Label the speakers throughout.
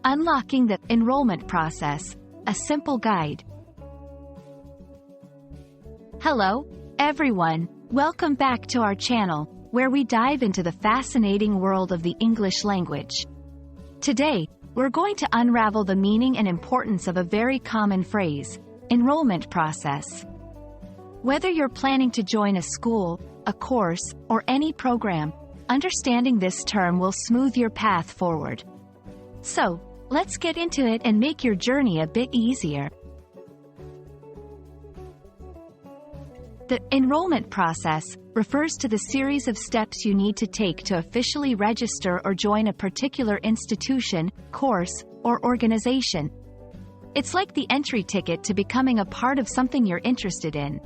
Speaker 1: Unlocking the enrollment process, a simple guide. Hello, everyone. Welcome back to our channel, where we dive into the fascinating world of the English language. Today, we're going to unravel the meaning and importance of a very common phrase, enrollment process. Whether you're planning to join a school, a course, or any program, understanding this term will smooth your path forward. So, let's get into it and make your journey a bit easier. The enrollment process refers to the series of steps you need to take to officially register or join a particular institution, course, or organization. It's like the entry ticket to becoming a part of something you're interested in.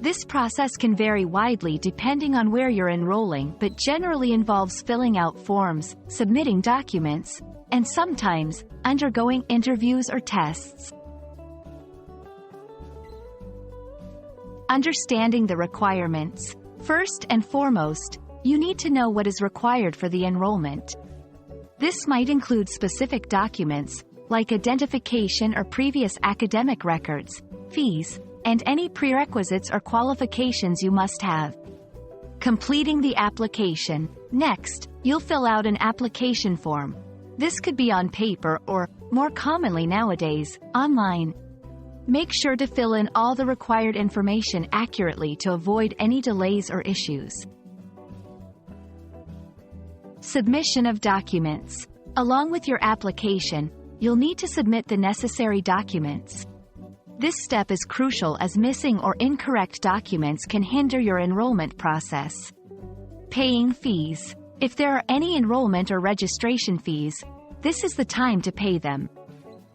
Speaker 1: This process can vary widely depending on where you're enrolling, but generally involves filling out forms, submitting documents, and sometimes undergoing interviews or tests. Understanding the requirements. First and foremost, you need to know what is required for the enrollment. This might include specific documents, like identification or previous academic records, fees, and any prerequisites or qualifications you must have. Completing the application. Next, you'll fill out an application form. This could be on paper or, more commonly nowadays, online. Make sure to fill in all the required information accurately to avoid any delays or issues. Submission of documents. Along with your application, you'll need to submit the necessary documents. This step is crucial as missing or incorrect documents can hinder your enrollment process. Paying fees. If there are any enrollment or registration fees, this is the time to pay them.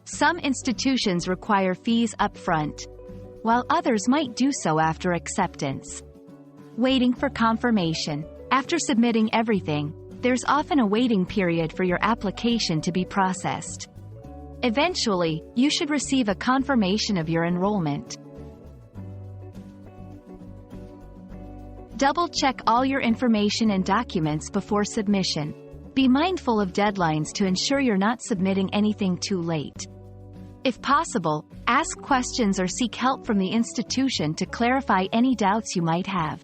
Speaker 1: Some institutions require fees up front, while others might do so after acceptance. Waiting for confirmation. After submitting everything, there's often a waiting period for your application to be processed. Eventually, you should receive a confirmation of your enrollment. Double-check all your information and documents before submission. Be mindful of deadlines to ensure you're not submitting anything too late. If possible, ask questions or seek help from the institution to clarify any doubts you might have.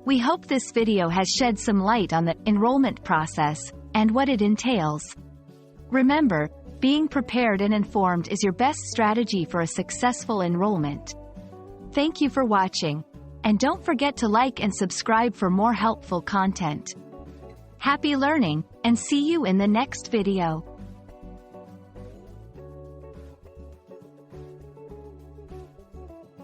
Speaker 1: We hope this video has shed some light on the enrollment process and what it entails. Remember, being prepared and informed is your best strategy for a successful enrollment. Thank you for watching, and don't forget to like and subscribe for more helpful content. Happy learning, and see you in the next video.